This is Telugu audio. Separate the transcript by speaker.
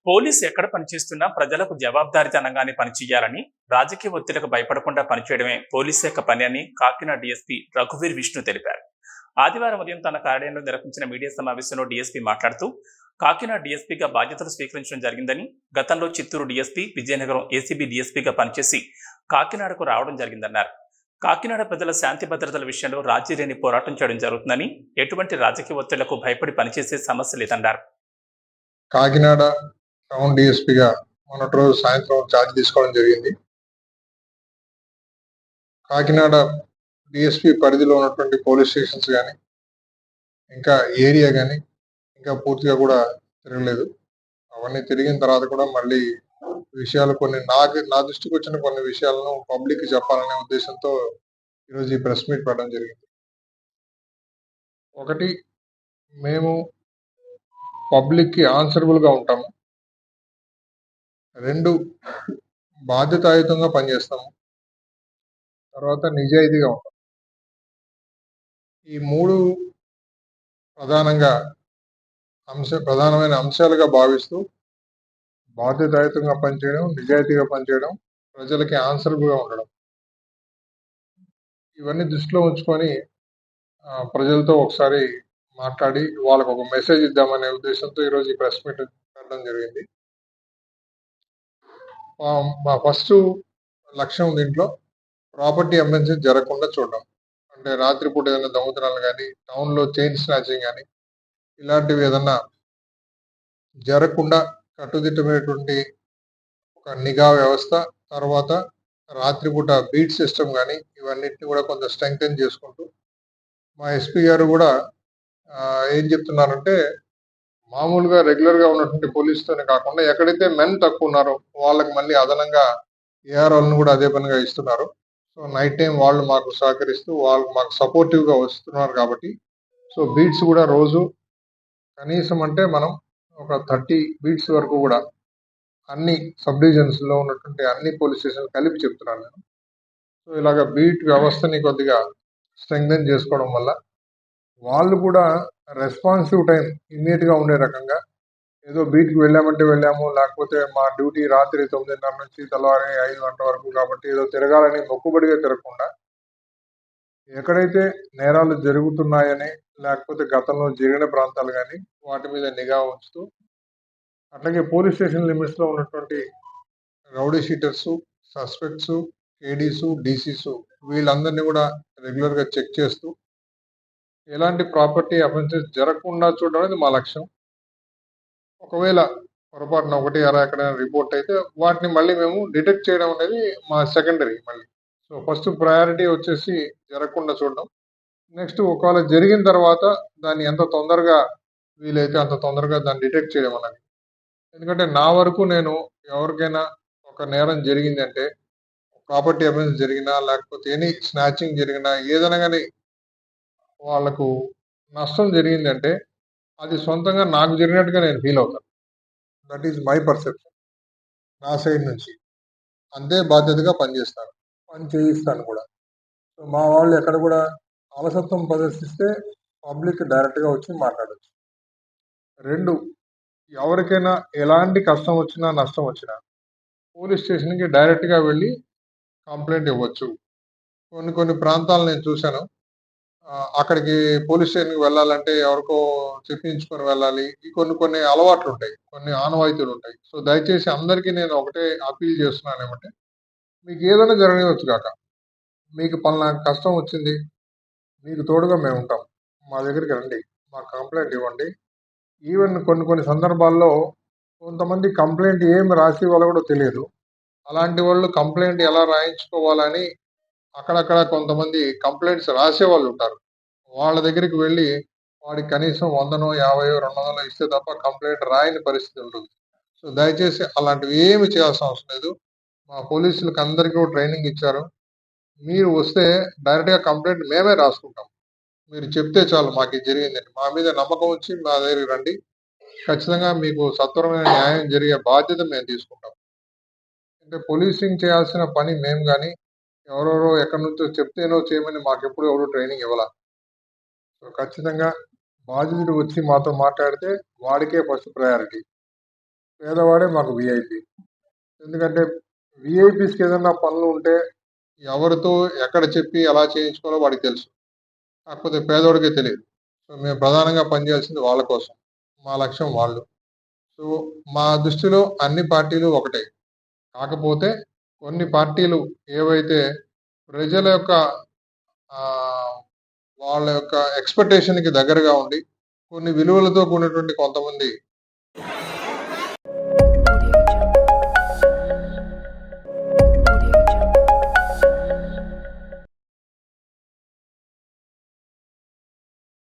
Speaker 1: పోలీసు ఎక్కడ పనిచేస్తున్నా ప్రజలకు జవాబుదారీతనంగానే పనిచేయాలని, రాజకీయ ఒత్తిడికి భయపడకుండా పనిచేయడమే పోలీసు శాఖ పని అని కాకినాడ డీఎస్పీ రఘువీర్ విష్ణు తెలిపారు. ఆదివారం ఉదయం తన కార్యాలయంలో నిర్వహించిన మీడియా సమావేశంలో డీఎస్పీ మాట్లాడుతూ, కాకినాడ డీఎస్పీగా బాధ్యతలు స్వీకరించడం జరిగిందని, గతంలో చిత్తూరు డీఎస్పీ, విజయనగరం ఏసీబీ డీఎస్పీగా పనిచేసి కాకినాడకు రావడం జరిగిందన్నారు. కాకినాడ ప్రజల శాంతి భద్రతల విషయంలో రాజీ లేని పోరాటం చేయడం జరుగుతుందని, ఎటువంటి రాజకీయ ఒత్తిళ్లకు భయపడి పనిచేసే సమస్య లేదన్నారు.
Speaker 2: కాకినాడ టౌన్ డిఎస్పీగా మొన్నటి రోజు సాయంత్రం ఛార్జ్ తీసుకోవడం జరిగింది. కాకినాడ డిఎస్పీ పరిధిలో ఉన్నటువంటి పోలీస్ స్టేషన్స్ కానీ, ఇంకా ఏరియా కానీ ఇంకా పూర్తిగా కూడా తిరగలేదు. అవన్నీ తిరిగిన తర్వాత కూడా మళ్ళీ విషయాలు కొన్ని నా దృష్టికి వచ్చిన కొన్ని విషయాలను పబ్లిక్ చెప్పాలనే ఉద్దేశంతో ఈరోజు ఈ ప్రెస్ మీట్ పెట్టడం జరిగింది. ఒకటి, మేము పబ్లిక్కి ఆన్సరబుల్గా ఉంటాము. 2, బాధ్యతాయుతంగా పనిచేస్తాము. తర్వాత నిజాయితీగా ఉంటాం. ఈ 3 ప్రధానమైన అంశాలుగా భావిస్తూ బాధ్యతాయుతంగా పనిచేయడం, నిజాయితీగా పనిచేయడం, ప్రజలకి ఆన్సరబుల్గా ఉండడం, ఇవన్నీ దృష్టిలో ఉంచుకొని ప్రజలతో ఒకసారి మాట్లాడి వాళ్ళకు ఒక మెసేజ్ ఇద్దామనే ఉద్దేశంతో ఈరోజు ఈ ప్రెస్ మీట్ పెట్టడం జరిగింది. మా ఫస్ట్ లక్ష్యం దీంట్లో ప్రాపర్టీ అఫెన్సెస్ జరగకుండా చూడడం. అంటే రాత్రిపూట ఏదైనా దొంగతనాలు కానీ, టౌన్లో చైన్ స్నాచింగ్ కానీ, ఇలాంటివి ఏదన్నా జరగకుండా కట్టుదిట్టమైనటువంటి ఒక నిఘా వ్యవస్థ, తర్వాత రాత్రిపూట బీట్ సిస్టమ్ కానీ, ఇవన్నిటిని కూడా కొంచెం స్ట్రెంగ్తెన్ చేసుకుంటూ, మా ఎస్పీ గారు కూడా ఏం చెప్తున్నారంటే, మామూలుగా రెగ్యులర్గా ఉన్నటువంటి పోలీసుతోనే కాకుండా ఎక్కడైతే మెన్ తక్కువ ఉన్నారో వాళ్ళకి మళ్ళీ అదనంగా ఏఆర్ఓలను కూడా అదే పనిగా ఇస్తున్నారు. సో నైట్ టైం వాళ్ళు మాకు సహకరిస్తూ వాళ్ళు మాకు సపోర్టివ్గా వస్తున్నారు కాబట్టి, సో బీట్స్ కూడా రోజు కనీసం అంటే మనం ఒక 30 బీట్స్ వరకు కూడా అన్ని సబ్ డివిజన్స్లో ఉన్నటువంటి అన్ని పోలీస్ స్టేషన్ కలిపి చెప్తున్నాను నేను. సో ఇలాగ బీట్ వ్యవస్థని కొద్దిగా స్ట్రెంగ్థెన్ చేసుకోవడం వల్ల వాళ్ళు కూడా రెస్పాన్సివ్ టైం ఇమ్మీడియట్గా ఉండే రకంగా, ఏదో బీట్కి వెళ్ళామంటే వెళ్ళాము, లేకపోతే మా డ్యూటీ రాత్రి 9:30 నుంచి తెల్లవారి 5 గంటల వరకు కాబట్టి ఏదో తిరగాలని మొక్కుబడిగా తిరగకుండా, ఎక్కడైతే నేరాలు జరుగుతున్నాయని లేకపోతే గతంలో జరిగిన ప్రాంతాలు కానీ వాటి మీద నిఘా ఉంచుతూ, అట్లాగే పోలీస్ స్టేషన్ లిమిట్స్లో ఉన్నటువంటి రౌడీ షీటర్సు, సస్పెక్ట్స్, కేడీసు, డీసీసు వీళ్ళందరినీ కూడా రెగ్యులర్గా చెక్ చేస్తూ ఎలాంటి ప్రాపర్టీ అఫెన్సెస్ జరగకుండా చూడడం అనేది మా లక్ష్యం. ఒకవేళ పొరపాటున ఒకటి అలా ఎక్కడైనా రిపోర్ట్ అయితే వాటిని మళ్ళీ మేము డిటెక్ట్ చేయడం అనేది మా సెకండరీ మళ్ళీ. సో ఫస్ట్ ప్రయారిటీ వచ్చేసి జరగకుండా చూడడం. నెక్స్ట్ ఒకవేళ జరిగిన తర్వాత దాన్ని ఎంత తొందరగా వీలైతే అంత తొందరగా దాన్ని డిటెక్ట్ చేయడం అనేది. ఎందుకంటే నా వరకు నేను ఎవరికైనా ఒక నేరం జరిగిందంటే, ప్రాపర్టీ అఫెన్స్ జరిగినా లేకపోతే ఎనీ స్నాచింగ్ జరిగినా ఏదైనా కానీ వాళ్ళకు నష్టం జరిగిందంటే అది సొంతంగా నాకు జరిగినట్టుగా నేను ఫీల్ అవుతాను. That is my perception. నా సైడ్ నుంచి అంతే బాధ్యతగా పనిచేస్తాను, పని చేయిస్తాను కూడా. సో మా వాళ్ళు ఎక్కడ కూడా అలసత్వం ప్రదర్శిస్తే పబ్లిక్ డైరెక్ట్గా వచ్చి మాట్లాడచ్చు. 2, ఎవరికైనా ఎలాంటి కష్టం వచ్చినా నష్టం వచ్చినా పోలీస్ స్టేషన్కి డైరెక్ట్గా వెళ్ళి కంప్లైంట్ ఇవ్వచ్చు. కొన్ని ప్రాంతాలు నేను చూశాను, అక్కడికి పోలీస్ స్టేషన్కి వెళ్ళాలంటే ఎవరికో చెప్పించుకొని వెళ్ళాలి. ఈ కొన్ని అలవాట్లు ఉంటాయి, కొన్ని ఆనవాయితీలు ఉంటాయి. సో దయచేసి అందరికీ నేను ఒకటే అపీల్ చేస్తున్నాను ఏమంటే, మీకు ఏదైనా జరగవచ్చు కాక, మీకు పలానా కష్టం వచ్చింది, మీకు తోడుగా మేము ఉంటాం, మా దగ్గరికి రండి, మాకు కంప్లైంట్ ఇవ్వండి. ఈవెన్ కొన్ని సందర్భాల్లో కొంతమంది కంప్లైంట్ ఏమి రాసి వాళ్ళు కూడా తెలియదు. అలాంటి వాళ్ళు కంప్లైంట్ ఎలా రాయించుకోవాలని అక్కడక్కడ కొంతమంది కంప్లైంట్స్ రాసేవాళ్ళు ఉంటారు. వాళ్ళ దగ్గరికి వెళ్ళి వాడికి కనీసం 100నో 50 200 ఇస్తే తప్ప కంప్లైంట్ రాయని పరిస్థితి ఉంటుంది. సో దయచేసి అలాంటివి ఏమి చేయాల్సిన అవసరం లేదు. మా పోలీసులకు అందరికీ ట్రైనింగ్ ఇచ్చారు. మీరు వస్తే డైరెక్ట్గా కంప్లైంట్ మేమే రాసుకుంటాం. మీరు చెప్తే చాలు మాకు ఇది జరిగిందని. మా మీద నమ్మకం వచ్చి మా దగ్గరికి రండి, ఖచ్చితంగా మీకు సత్వరమైన న్యాయం జరిగే బాధ్యత మేము తీసుకుంటాం. అంటే పోలీసింగ్ చేయాల్సిన పని మేము కానీ ఎవరెవరో ఎక్కడి నుంచో చెప్తేనో చేయమని మాకెప్పుడు ఎవరు ట్రైనింగ్ ఇవ్వాల. సో ఖచ్చితంగా బాధితుడు వచ్చి మాతో మాట్లాడితే వాడికే ఫస్ట్ ప్రయారిటీ. పేదవాడే మాకు విఐపి. ఎందుకంటే విఐపీస్‌కి ఏదన్నా పనులు ఉంటే ఎవరితో ఎక్కడ చెప్పి ఎలా చేయించుకోవాలో వాడికి తెలుసు. కాకపోతే పేదోడికే తెలీదు. సో, మేము ప్రధానంగా పనిచేయాల్సింది వాళ్ళ కోసం. మా లక్ష్యం వాళ్ళు. సో, మా దృష్టిలో అన్ని పార్టీలు ఒకటే. కాకపోతే కొన్ని పార్టీలు ఏవైతే ప్రజల యొక్క ఆహ్, వాళ్ళ యొక్క ఎక్స్‌పెక్టేషన్‌కి దగ్గరగా ఉండి, కొన్ని విలువలతో కూడినటువంటి కొంతమంది